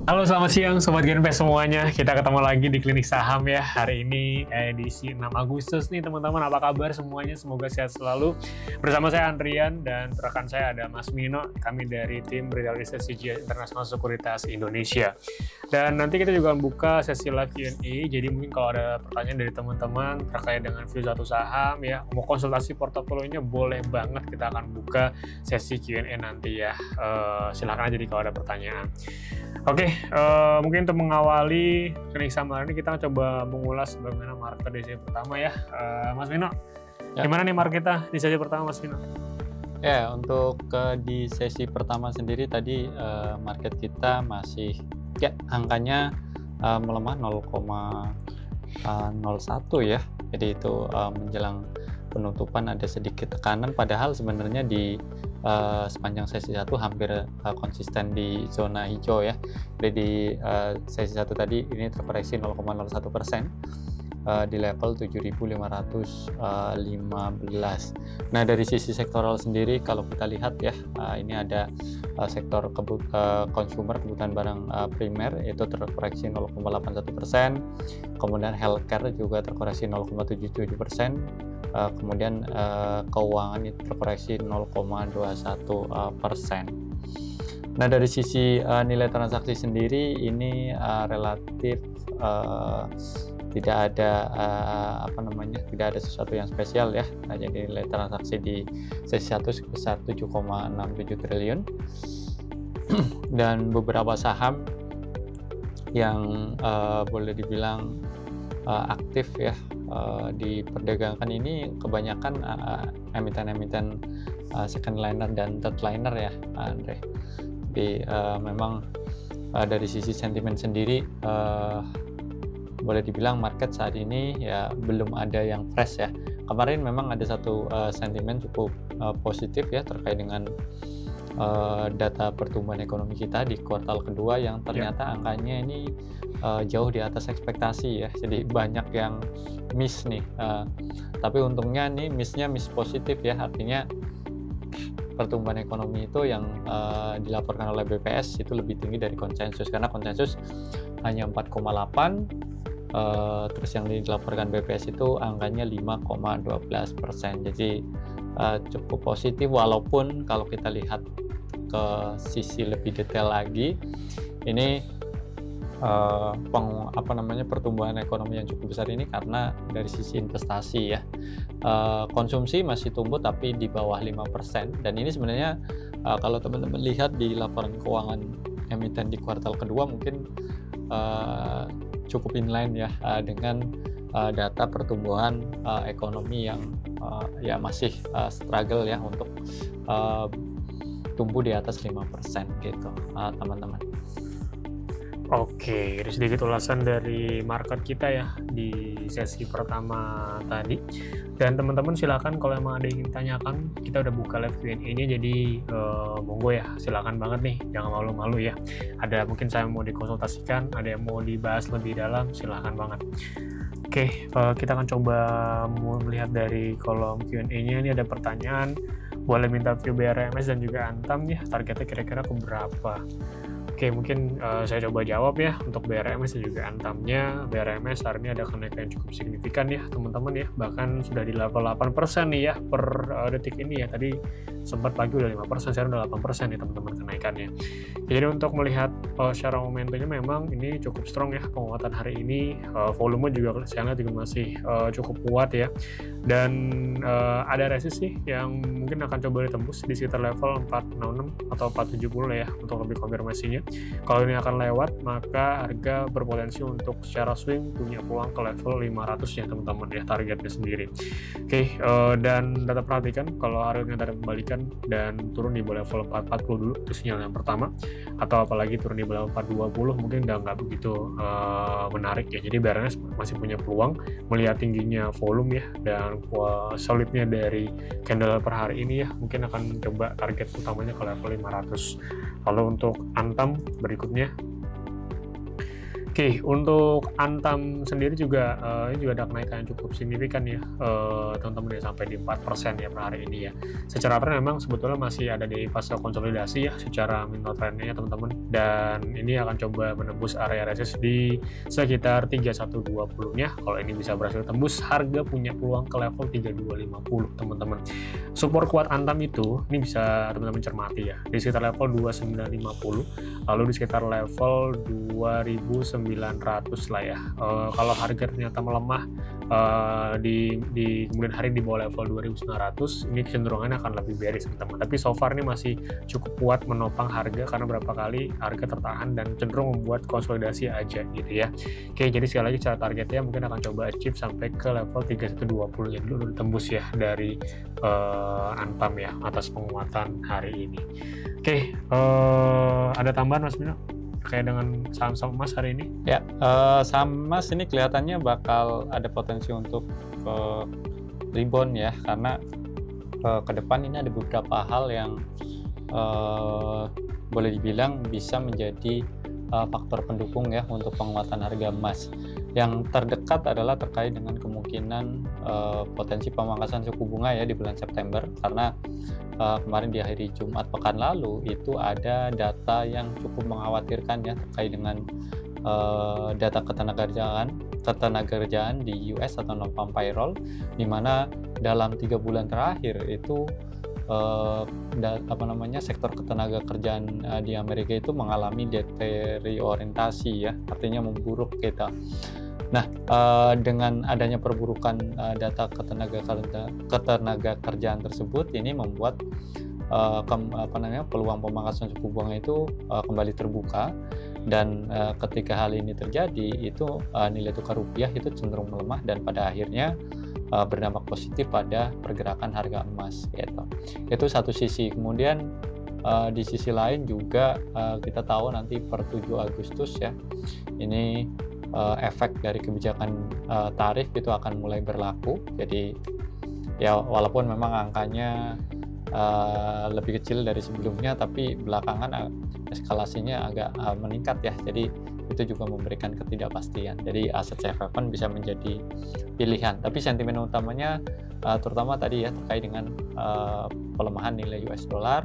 Halo, selamat siang Sobat Genpes semuanya. Kita ketemu lagi di Klinik Saham ya. Hari ini edisi 6 Agustus nih teman-teman. Apa kabar semuanya? Semoga sehat selalu. Bersama saya Andrian dan rekan saya ada Mas Mino. Kami dari tim Retail Research CGS International Sekuritas Indonesia. Dan nanti kita juga membuka sesi live Q&A. Jadi mungkin kalau ada pertanyaan dari teman-teman terkait dengan view satu saham ya, mau konsultasi portofolionya boleh banget. Kita akan buka sesi Q&A nanti ya. Silahkan aja kalau ada pertanyaan. Oke, mungkin untuk mengawali klinik saham hari ini kita coba mengulas bagaimana market di sesi pertama ya. Mas Mino, gimana nih market kita di sesi pertama Mas Mino? Ya, untuk di sesi pertama sendiri tadi market kita masih angkanya melemah 0,01 ya. Jadi itu menjelang penutupan ada sedikit tekanan, padahal sebenarnya di sepanjang sesi 1 hampir konsisten di zona hijau ya. Jadi di sesi 1 tadi ini terkoreksi 0,01% di level 7.515. Nah, dari sisi sektoral sendiri kalau kita lihat ya, ini ada sektor consumer, kebutuhan barang primer itu terkoreksi 0,81%, kemudian healthcare juga terkoreksi 0,77%, kemudian keuangan itu terkoreksi 0,21%. Nah, dari sisi nilai transaksi sendiri ini relatif tidak ada tidak ada sesuatu yang spesial ya. Nah, jadi nilai transaksi di sesi 1 sebesar 7,67 triliun dan beberapa saham yang boleh dibilang aktif ya diperdagangkan ini kebanyakan emiten-emiten second liner dan third liner ya, Andre. Jadi memang dari sisi sentimen sendiri boleh dibilang market saat ini ya belum ada yang fresh ya. Kemarin memang ada satu sentimen cukup positif ya terkait dengan data pertumbuhan ekonomi kita di kuartal kedua yang ternyata angkanya ini jauh di atas ekspektasi ya. Jadi banyak yang miss nih. Tapi untungnya nih miss positif ya, artinya pertumbuhan ekonomi itu yang dilaporkan oleh BPS itu lebih tinggi dari konsensus, karena konsensus hanya 4,8, terus yang dilaporkan BPS itu angkanya 5,12%. Jadi cukup positif, walaupun kalau kita lihat ke sisi lebih detail lagi, ini pertumbuhan ekonomi yang cukup besar ini karena dari sisi investasi ya. Konsumsi masih tumbuh tapi di bawah 5%, dan ini sebenarnya kalau teman-teman lihat di laporan keuangan emiten di kuartal kedua mungkin cukup inline ya dengan data pertumbuhan ekonomi yang ya masih struggle ya untuk tumbuh di atas 5% gitu, teman-teman. Oke, ini sedikit ulasan dari market kita ya di sesi pertama tadi. Dan teman-teman silakan kalau emang ada yang ingin tanyakan, kita udah buka live Q&A-nya, jadi monggo ya, silakan banget nih, jangan malu-malu ya. Ada mungkin saya mau dikonsultasikan, ada yang mau dibahas lebih dalam, silakan banget. Oke, kita akan coba melihat dari kolom Q&A-nya. Ini ada pertanyaan, boleh minta view BRMS dan juga Antam ya, targetnya kira-kira ke berapa? Oke, mungkin saya coba jawab ya untuk BRMS dan juga Antamnya. BRMS hari ini ada kenaikan yang cukup signifikan ya teman-teman ya, bahkan sudah di level 8% nih ya per detik ini ya. Tadi sempat pagi udah 5%, sekarang udah 8% nih teman-teman kenaikannya. Jadi untuk melihat secara momentumnya memang ini cukup strong ya penguatan hari ini. Volume juga saya lihat juga masih cukup kuat ya, dan ada resist yang mungkin akan coba ditembus di sekitar level 466 atau 470 ya untuk lebih konfirmasinya. Kalau ini akan lewat, maka harga berpotensi untuk secara swing punya peluang ke level 500 ya teman-teman ya, targetnya sendiri. Oke, dan data perhatikan kalau harganya ada pembalikan dan turun di level 440 dulu, itu sinyal yang pertama. Atau apalagi turun di level 420 mungkin udah nggak begitu menarik ya. Jadi BRMS masih punya peluang melihat tingginya volume ya dan solidnya dari candle per hari ini ya, mungkin akan coba target utamanya ke level 500. Lalu untuk Antam berikutnya Oke, untuk Antam sendiri juga ini juga ada kenaikan yang cukup signifikan ya, teman-teman ya, sampai di 4% ya per hari ini ya. Secara tren memang sebetulnya masih ada di fase konsolidasi ya secara micro trendnya ya teman-teman, dan ini akan coba menembus area resist di sekitar 3120-nya. Kalau ini bisa berhasil tembus, harga punya peluang ke level 3250 teman-teman. Support kuat Antam itu ini bisa teman-teman cermati ya di sekitar level 2950, lalu di sekitar level 2900 lah ya. Kalau harga ternyata melemah di kemudian hari di bawah level 2900, ini kecenderungannya akan lebih bearish teman-teman. Tapi so far ini masih cukup kuat menopang harga karena berapa kali harga tertahan dan cenderung membuat konsolidasi aja gitu ya. Oke, jadi sekali lagi cara targetnya mungkin akan coba achieve sampai ke level 3120 yang dulu ditembus ya dari Antam ya atas penguatan hari ini. Oke, ada tambahan Mas Bino kayak dengan saham-saham emas hari ini? Ya, saham emas ini kelihatannya bakal ada potensi untuk rebound ya, karena ke depan ini ada beberapa hal yang boleh dibilang bisa menjadi faktor pendukung ya untuk penguatan harga emas. Yang terdekat adalah terkait dengan kemungkinan potensi pemangkasan suku bunga ya di bulan September, karena kemarin di hari Jumat pekan lalu itu ada data yang cukup mengkhawatirkan ya terkait dengan data ketenagakerjaan di US atau non-farm payroll, di mana dalam 3 bulan terakhir itu sektor ketenagakerjaan di Amerika itu mengalami deteriorasi ya, artinya memburuk kita. Nah, dengan adanya perburukan data ketenagakerjaan tersebut, ini membuat peluang pemangkasan suku bunga itu kembali terbuka, dan ketika hal ini terjadi, itu nilai tukar rupiah itu cenderung melemah dan pada akhirnya berdampak positif pada pergerakan harga emas gitu. Itu satu sisi. Kemudian di sisi lain juga kita tahu nanti per 7 Agustus ya, ini efek dari kebijakan tarif itu akan mulai berlaku. Jadi ya walaupun memang angkanya lebih kecil dari sebelumnya, tapi belakangan eskalasinya agak meningkat ya. Jadi itu juga memberikan ketidakpastian. Jadi aset safe haven bisa menjadi pilihan. Tapi sentimen utamanya terutama tadi ya terkait dengan pelemahan nilai US dollar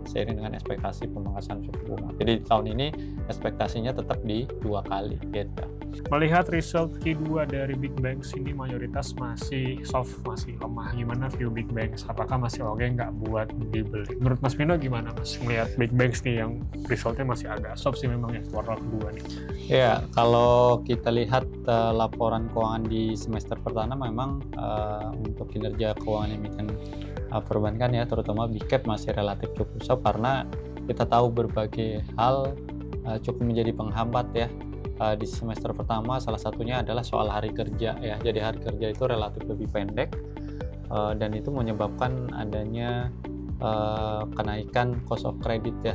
seiring dengan ekspektasi pemangkasan suku bunga. Jadi tahun ini ekspektasinya tetap di 2 kali gitu. Melihat result Q2 dari big banks ini mayoritas masih soft, masih lemah. Gimana view big banks? Apakah masih oke nggak buat dibeli? Menurut Mas Pino gimana Mas? Melihat big banks nih yang resultnya masih agak soft sih memang ya kuartal kedua nih. Ya, kalau kita lihat laporan keuangan di semester pertama memang untuk kinerja keuangan emiten perbankan ya, terutama big cap masih relatif cukup soft karena kita tahu berbagai hal cukup menjadi penghambat ya di semester pertama. Salah satunya adalah soal hari kerja ya. Jadi hari kerja itu relatif lebih pendek dan itu menyebabkan adanya kenaikan cost of credit ya,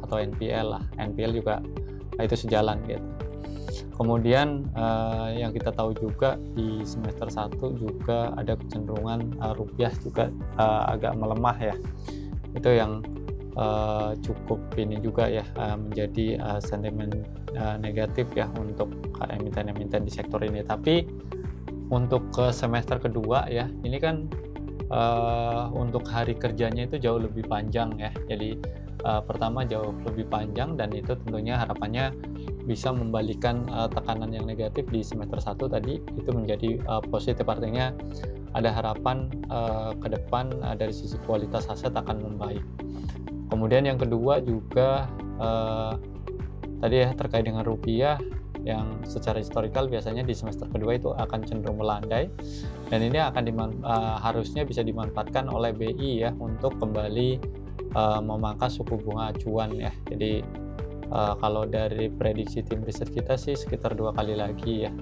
atau NPL lah. NPL juga itu sejalan gitu. Kemudian yang kita tahu juga di semester 1 juga ada kecenderungan rupiah juga agak melemah ya. Itu yang cukup ini juga ya menjadi sentimen negatif ya untuk emiten-emiten di sektor ini. Tapi untuk ke semester kedua ya, ini kan untuk hari kerjanya itu jauh lebih panjang ya. Jadi pertama jauh lebih panjang dan itu tentunya harapannya bisa membalikan tekanan yang negatif di semester 1 tadi itu menjadi positif, artinya ada harapan ke depan dari sisi kualitas aset akan membaik. Kemudian yang kedua juga tadi ya terkait dengan rupiah yang secara historikal biasanya di semester kedua itu akan cenderung melandai, dan ini akan harusnya bisa dimanfaatkan oleh BI ya untuk kembali memangkas suku bunga acuan ya. Jadi kalau dari prediksi tim riset kita sih sekitar 2 kali lagi ya,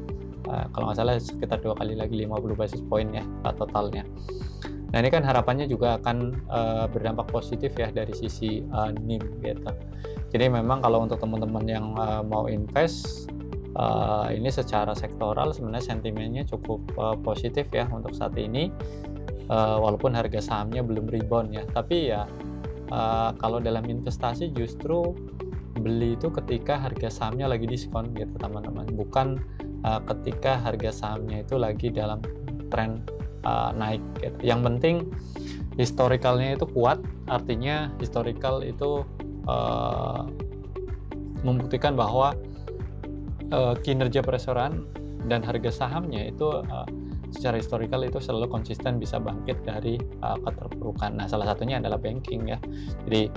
kalau nggak salah sekitar 2 kali lagi 50 basis point ya totalnya. Nah ini kan harapannya juga akan berdampak positif ya dari sisi NIM gitu. Jadi memang kalau untuk teman-teman yang mau invest ini secara sektoral sebenarnya sentimennya cukup positif ya untuk saat ini, walaupun harga sahamnya belum rebound ya. Tapi ya kalau dalam investasi justru beli itu ketika harga sahamnya lagi diskon gitu teman-teman, bukan ketika harga sahamnya itu lagi dalam tren naik gitu. Yang penting historicalnya itu kuat, artinya historical itu membuktikan bahwa kinerja perusahaan dan harga sahamnya itu secara historical itu selalu konsisten bisa bangkit dari keterpurukan. Nah, salah satunya adalah banking ya. Jadi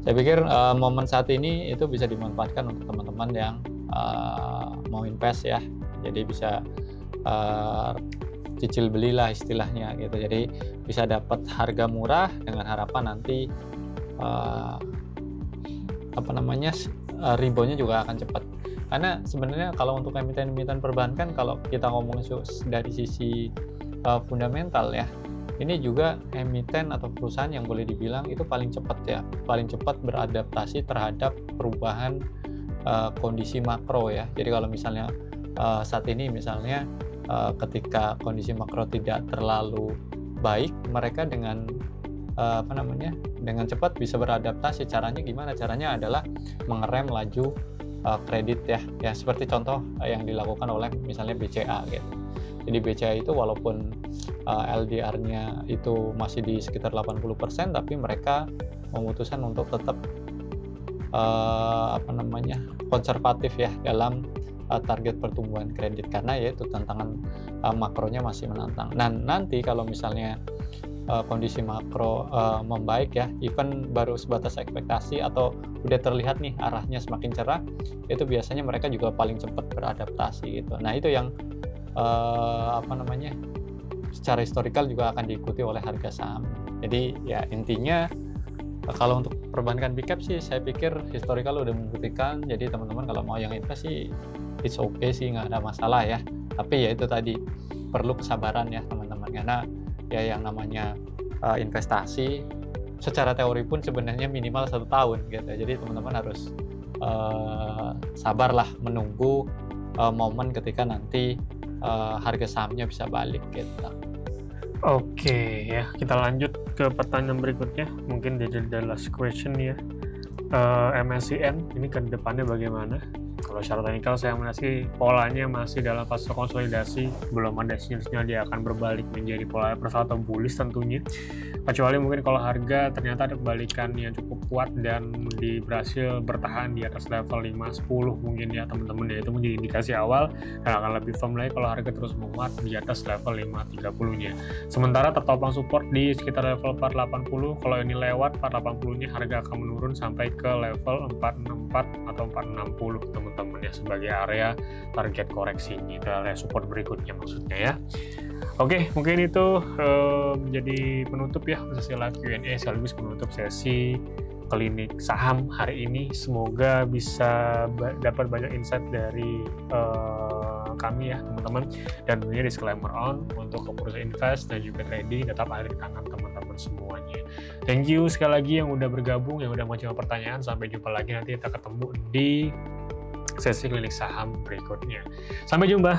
saya pikir momen saat ini itu bisa dimanfaatkan untuk teman-teman yang mau invest ya. Jadi bisa cicil belilah istilahnya gitu. Jadi bisa dapat harga murah dengan harapan nanti reboundnya juga akan cepat. Karena sebenarnya kalau untuk emiten-emiten perbankan, kalau kita ngomong dari sisi fundamental ya, ini juga emiten atau perusahaan yang boleh dibilang itu paling cepat ya, paling cepat beradaptasi terhadap perubahan kondisi makro ya. Jadi kalau misalnya saat ini misalnya ketika kondisi makro tidak terlalu baik, mereka dengan dengan cepat bisa beradaptasi. Caranya gimana? Caranya adalah mengerem laju kredit ya seperti contoh yang dilakukan oleh misalnya BCA gitu. Jadi BCA itu walaupun LDR-nya itu masih di sekitar 80%, tapi mereka memutuskan untuk tetap konservatif ya dalam target pertumbuhan kredit, karena yaitu tantangan makronya masih menantang. Nah, nanti kalau misalnya kondisi makro membaik ya, even baru sebatas ekspektasi atau udah terlihat nih arahnya semakin cerah, itu biasanya mereka juga paling cepat beradaptasi gitu. Nah, itu yang secara historikal juga akan diikuti oleh harga saham. Jadi ya intinya kalau untuk perbankan big cap sih saya pikir historikal udah membuktikan. Jadi teman-teman kalau mau yang invest sih it's okay sih, nggak ada masalah ya. Tapi ya itu tadi perlu kesabaran ya teman-teman, karena ya yang namanya investasi secara teori pun sebenarnya minimal 1 tahun gitu. Jadi teman-teman harus sabarlah menunggu momen ketika nanti harga sahamnya bisa balik gitu. Oke ya, kita lanjut ke pertanyaan berikutnya. Mungkin jadi the last question ya. MSCN ini ke depannya bagaimana? Kalau secara teknikal saya melihat polanya masih dalam fase konsolidasi, belum ada sinyal dia akan berbalik menjadi pola reversal atau bullish tentunya. Kecuali mungkin kalau harga ternyata ada kebalikan yang cukup kuat dan berhasil bertahan di atas level 510 mungkin ya teman-teman, ya itu menjadi indikasi awal dan akan lebih firm lagi kalau harga terus menguat di atas level 530-nya. Sementara tertopang support di sekitar level 480, kalau ini lewat 480-nya harga akan menurun sampai ke level 464 atau 460 teman-teman ya, sebagai area target koreksinya, itu area support berikutnya maksudnya ya. Oke, mungkin itu menjadi penutup ya sesi live Q&A sekaligus penutup sesi klinik saham hari ini. Semoga bisa dapat banyak insight dari kami ya teman-teman, dan tentunya disclaimer on untuk keputusan invest dan juga trading tetap ada di tangan teman-teman semuanya. Thank you sekali lagi yang udah bergabung, yang udah mau jawab pertanyaan. Sampai jumpa lagi, nanti kita ketemu di sesi klinik saham berikutnya. Sampai jumpa.